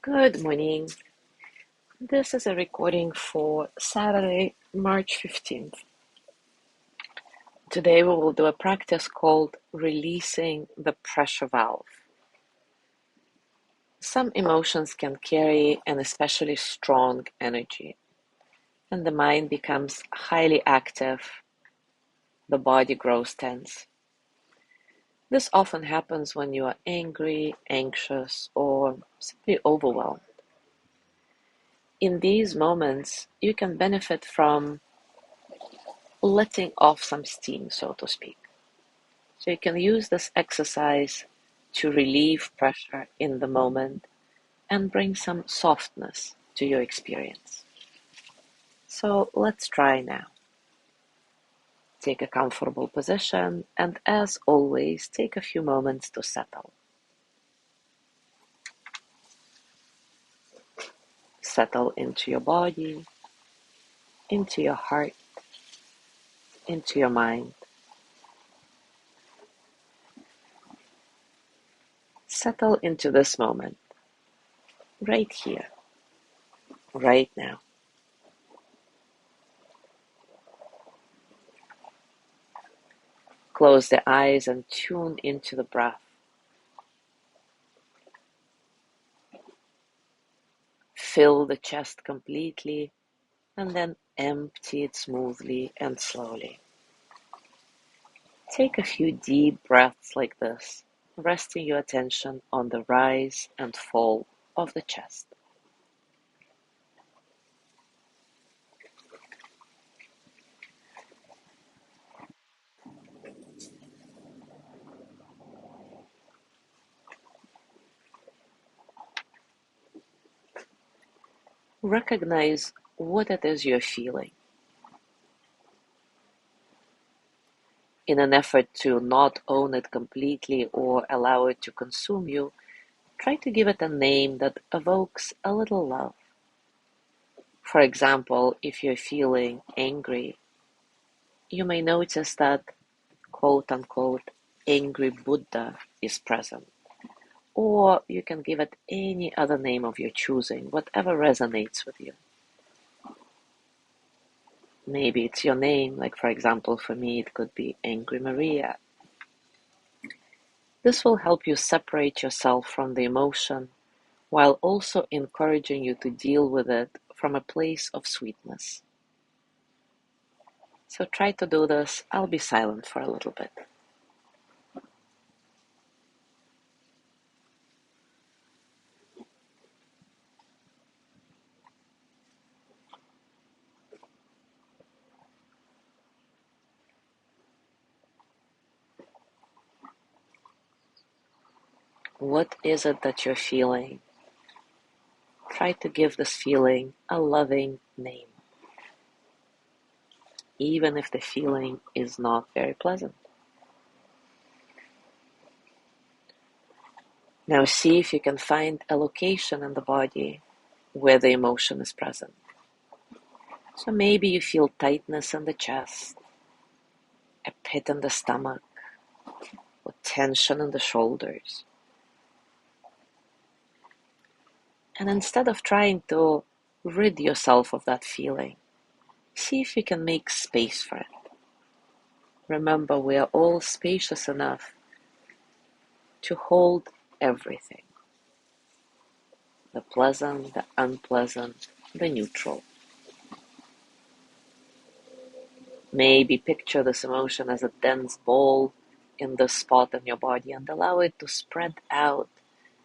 Good morning. This is a recording for Saturday, March 15th. Today we will do a practice called releasing the pressure valve. Some emotions can carry an especially strong energy, and the mind becomes highly active, the body grows tense. This often happens when you are angry, anxious, or simply overwhelmed. In these moments, you can benefit from letting off some steam, so to speak. So you can use this exercise to relieve pressure in the moment and bring some softness to your experience. So let's try now. Take a comfortable position and, as always, take a few moments to settle. Settle into your body, into your heart, into your mind. Settle into this moment, right here, right now. Close the eyes and tune into the breath. Fill the chest completely and then empty it smoothly and slowly. Take a few deep breaths like this, resting your attention on the rise and fall of the chest. Recognize what it is you're feeling. In an effort to not own it completely or allow it to consume you, try to give it a name that evokes a little love. For example, if you're feeling angry, you may notice that quote unquote angry Buddha is present. Or you can give it any other name of your choosing, whatever resonates with you. Maybe it's your name, like for example, for me, it could be Angry Maria. This will help you separate yourself from the emotion while also encouraging you to deal with it from a place of sweetness. So try to do this. I'll be silent for a little bit. What is it that you're feeling? Try to give this feeling a loving name, even if the feeling is not very pleasant. Now see if you can find a location in the body where the emotion is present. So maybe you feel tightness in the chest, a pit in the stomach, or tension in the shoulders. And instead of trying to rid yourself of that feeling, see if you can make space for it. Remember, we are all spacious enough to hold everything, the pleasant, the unpleasant, the neutral. Maybe picture this emotion as a dense ball in the spot in your body and allow it to spread out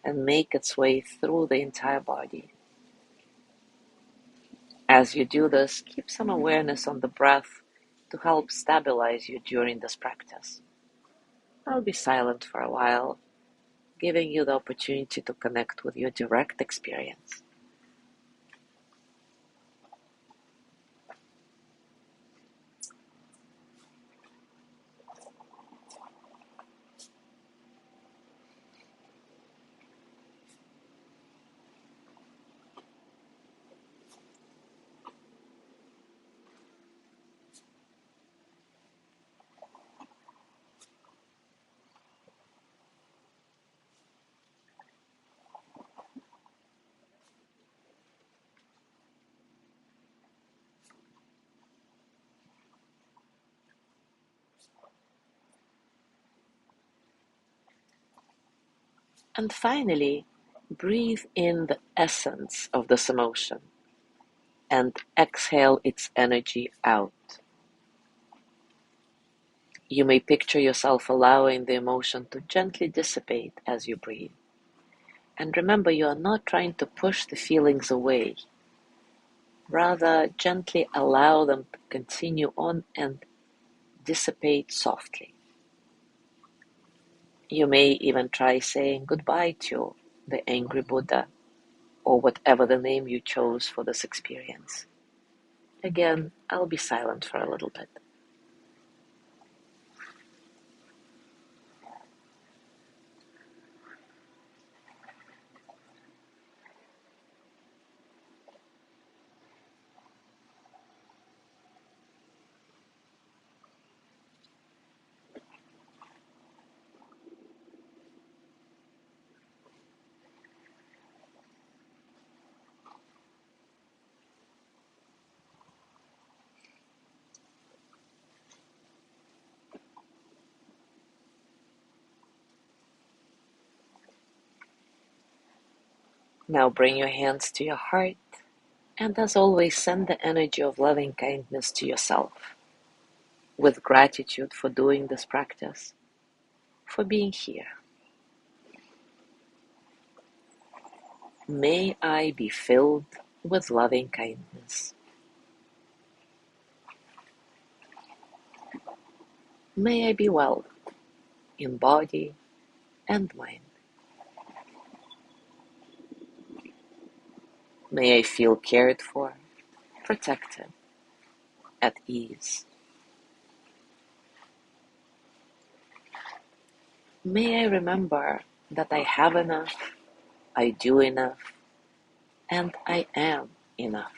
and make its way through the entire body. As you do this, keep some awareness on the breath to help stabilize you during this practice. I'll be silent for a while, giving you the opportunity to connect with your direct experience. And finally, breathe in the essence of this emotion and exhale its energy out. You may picture yourself allowing the emotion to gently dissipate as you breathe. And remember, you are not trying to push the feelings away. Rather, gently allow them to continue on and dissipate softly. You may even try saying goodbye to the angry Buddha or whatever the name you chose for this experience. Again, I'll be silent for a little bit. Now bring your hands to your heart, and as always, send the energy of loving kindness to yourself, with gratitude for doing this practice, for being here. May I be filled with loving kindness. May I be well in body and mind. May I feel cared for, protected, at ease. May I remember that I have enough, I do enough, and I am enough.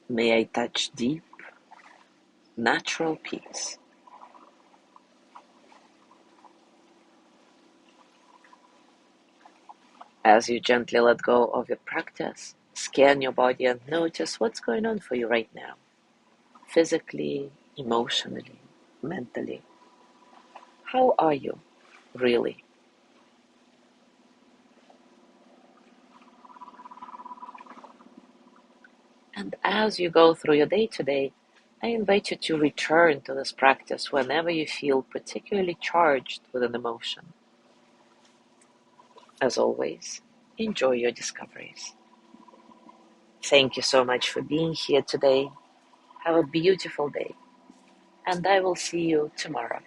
May I touch deep, natural peace. As you gently let go of your practice, scan your body and notice what's going on for you right now, physically, emotionally, mentally. How are you, really? And as you go through your day to day, I invite you to return to this practice whenever you feel particularly charged with an emotion. As always, enjoy your discoveries. Thank you so much for being here today. Have a beautiful day, and I will see you tomorrow.